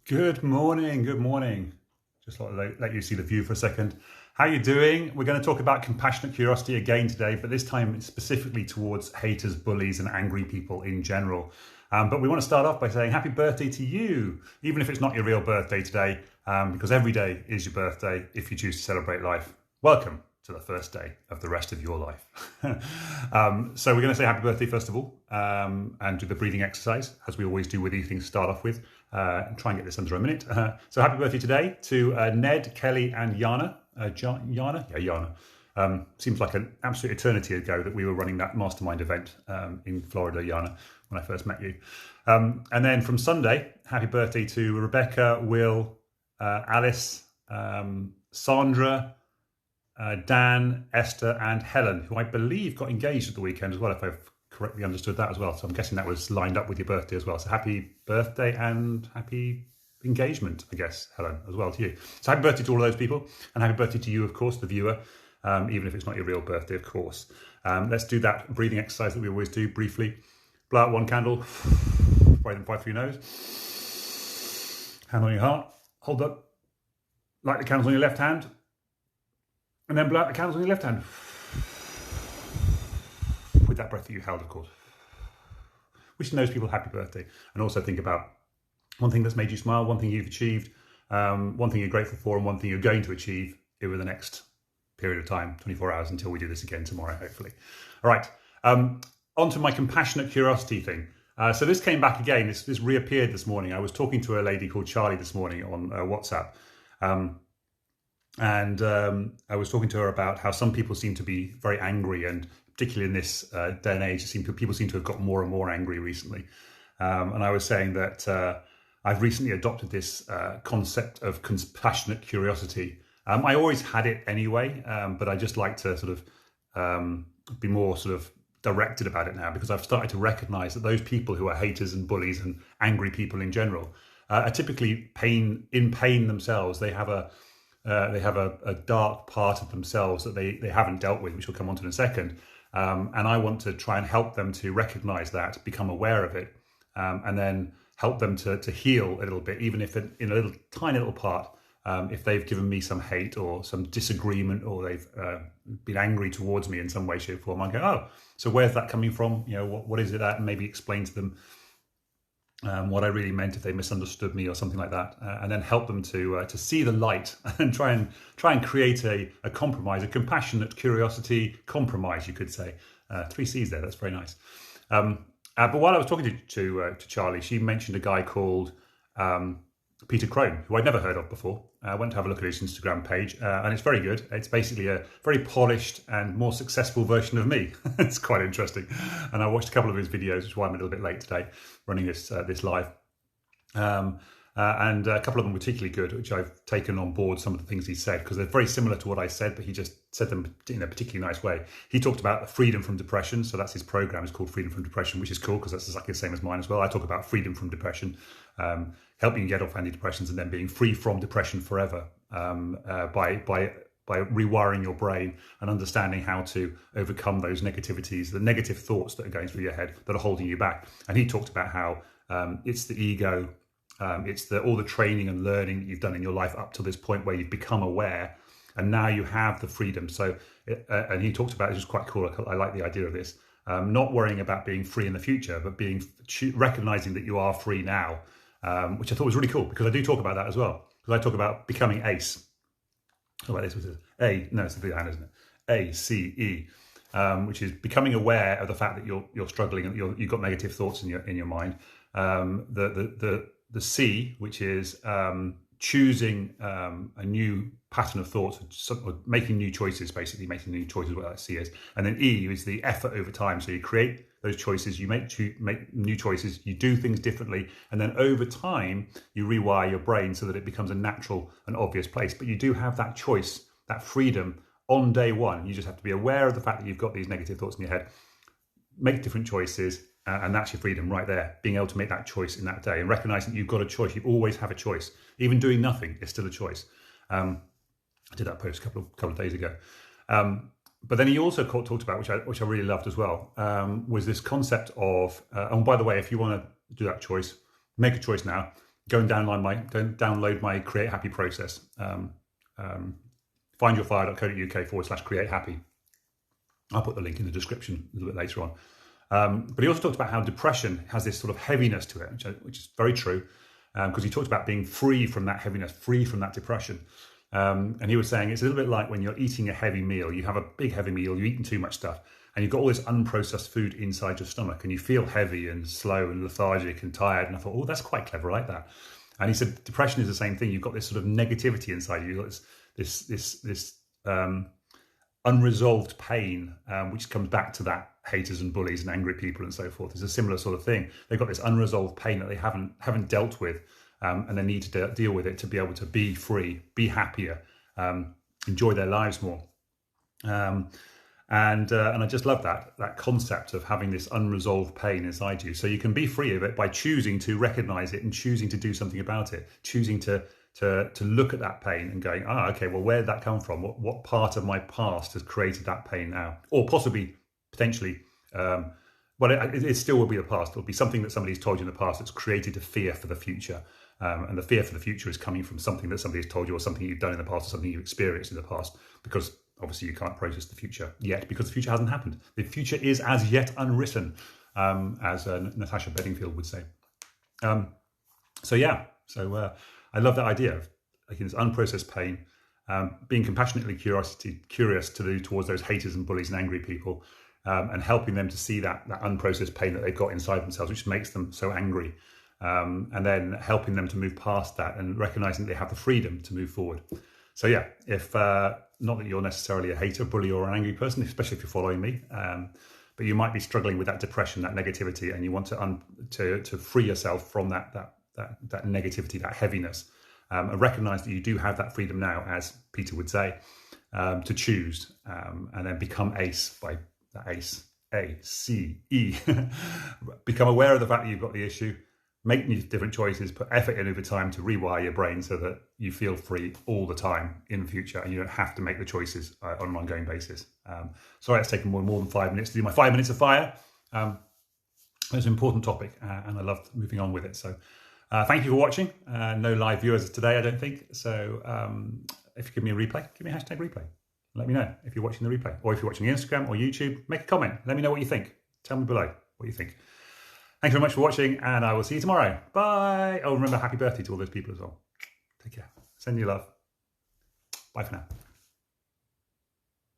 Good morning, good morning. Just let you see the view for a second. How are you doing? We're going to talk about compassionate curiosity again today, but this time specifically towards haters, bullies, and angry people in general. But we want to start off by saying happy birthday to you, even if it's not your real birthday today, because every day is your birthday if you choose to celebrate life. Welcome to the first day of the rest of your life. So we're going to say happy birthday first of all, and do the breathing exercise, as we always do with these things to start off with, and try and get this under a minute. So happy birthday today to Ned, Kelly, and Jana. Jana? Yeah, Jana. Seems like an absolute eternity ago that we were running that mastermind event in Florida, Jana, when I first met you. And then from Sunday, happy birthday to Rebecca, Will, Alice, Sandra, Dan, Esther, and Helen, who I believe got engaged at the weekend as well, if I've correctly understood that as well. So I'm guessing that was lined up with your birthday as well. So happy birthday and happy engagement, I guess, Helen, as well to you. So happy birthday to all of those people, and happy birthday to you, of course, the viewer, even if it's not your real birthday, of course. Let's do that breathing exercise that we always do briefly. Blow out one candle, breathe in 5 through your nose, hand on your heart, hold up, light the candles on your left hand, and then blow out the candles on your left hand. With that breath that you held, of course. Wishing those people happy birthday. And also think about one thing that's made you smile, one thing you've achieved, one thing you're grateful for, and one thing you're going to achieve over the next period of time, 24 hours, until we do this again tomorrow, hopefully. All right, on to my compassionate curiosity thing. So this came back again, this reappeared this morning. I was talking to a lady called Charlie this morning on WhatsApp. And I was talking to her about how some people seem to be very angry, and particularly in this day and age, people seem to have got more and more angry recently. And I was saying that I've recently adopted this concept of compassionate curiosity. I always had it anyway, but I just like to sort of be more sort of directed about it now, because I've started to recognize that those people who are haters and bullies and angry people in general are typically in pain themselves. They have a dark part of themselves that they haven't dealt with, which we'll come on to in a second. And I want to try and help them to recognize that, become aware of it, and then help them to heal a little bit, even if in a tiny little part, if they've given me some hate or some disagreement, or they've been angry towards me in some way, shape, or form. I go, oh, so where's that coming from? You know, what is it that? And maybe explain to them what I really meant if they misunderstood me or something like that, and then help them to see the light and try and create a compromise, a compassionate curiosity compromise, you could say. 3 C's there. That's very nice. But while I was talking to Charlie, she mentioned a guy called Peter Crone, who I'd never heard of before. I went to have a look at his Instagram page, and it's very good. It's basically a very polished and more successful version of me. It's quite interesting. And I watched a couple of his videos, which is why I'm a little bit late today, running this live. And a couple of them were particularly good, which I've taken on board some of the things he said, because they're very similar to what I said, but he just said them in a particularly nice way. He talked about freedom from depression. So that's his program. It's called Freedom from Depression, which is cool, because that's exactly the same as mine as well. I talk about freedom from depression, helping you get off antidepressants, and then being free from depression forever by rewiring your brain and understanding how to overcome those negativities, the negative thoughts that are going through your head that are holding you back. And he talked about how it's the ego, it's all the training and learning that you've done in your life up to this point where you've become aware, and now you have the freedom. So, and he talked about, it was quite cool. I like the idea of this. Not worrying about being free in the future, but recognizing that you are free now, which I thought was really cool, because I do talk about that as well. Because I talk about becoming ACE. How about this? Which is it's the hand, isn't it? ACE, which is becoming aware of the fact that you're struggling and you've got negative thoughts in your mind. The C, which is choosing a new pattern of thoughts, or making new choices, basically making new choices, what that C is. And then E is the effort over time. So you create those choices, you make new choices, you do things differently, and then over time, you rewire your brain so that it becomes a natural and obvious place. But you do have that choice, that freedom on day one. You just have to be aware of the fact that you've got these negative thoughts in your head, make different choices, and that's your freedom right there, being able to make that choice in that day and recognizing that you've got a choice. You always have a choice. Even doing nothing is still a choice. I did that post a couple of days ago. But then he also talked about, which I really loved as well, was this concept of, and by the way, if you want to do that choice, make a choice now. go and download my Create Happy process. Findyourfire.co.uk/createhappy. I'll put the link in the description a little bit later on. But he also talked about how depression has this sort of heaviness to it, which is very true, because he talked about being free from that heaviness, free from that depression. And he was saying it's a little bit like when you're eating a heavy meal. You have a big heavy meal, you've eaten too much stuff, and you've got all this unprocessed food inside your stomach, and you feel heavy and slow and lethargic and tired. And I thought, oh, that's quite clever, I like that. And he said depression is the same thing. You've got this sort of negativity inside you. You've got this unresolved pain, which comes back to that haters and bullies and angry people and so forth. It's a similar sort of thing. They've got this unresolved pain that they haven't dealt with, and they need to deal with it to be able to be free, be happier, enjoy their lives more. And I just love that concept of having this unresolved pain inside you. So you can be free of it by choosing to recognize it and choosing to do something about it, choosing to look at that pain and going, okay, well, where did that come from? What part of my past has created that pain now? Or possibly, potentially, it still will be the past. It'll be something that somebody's told you in the past that's created a fear for the future. And the fear for the future is coming from something that somebody has told you, or something you've done in the past, or something you've experienced in the past, because obviously you can't process the future yet because the future hasn't happened. The future is as yet unwritten, as Natasha Bedingfield would say. I love that idea of this unprocessed pain, being compassionately curious towards those haters and bullies and angry people, and helping them to see that unprocessed pain that they've got inside themselves, which makes them so angry, and then helping them to move past that and recognizing that they have the freedom to move forward. So yeah, if not that you're necessarily a hater, bully, or an angry person, especially if you're following me, but you might be struggling with that depression, that negativity, and you want to free yourself from that negativity, that heaviness, and recognize that you do have that freedom now, as Peter would say, to choose, and then become ACE, by that ACE, A-C-E. Become aware of the fact that you've got the issue, make these different choices, put effort in over time to rewire your brain so that you feel free all the time in the future, and you don't have to make the choices on an ongoing basis. Sorry it's taken more than 5 minutes to do my 5 minutes of fire. It's an important topic, and I loved moving on with it. So thank you for watching. No live viewers today, I don't think. So if you give me a replay, give me a #replay. Let me know if you're watching the replay, or if you're watching Instagram or YouTube, make a comment. Let me know what you think. Tell me below what you think. Thanks very much for watching, and I will see you tomorrow. Bye. Oh, remember, happy birthday to all those people as well. Take care. Send you love. Bye for now.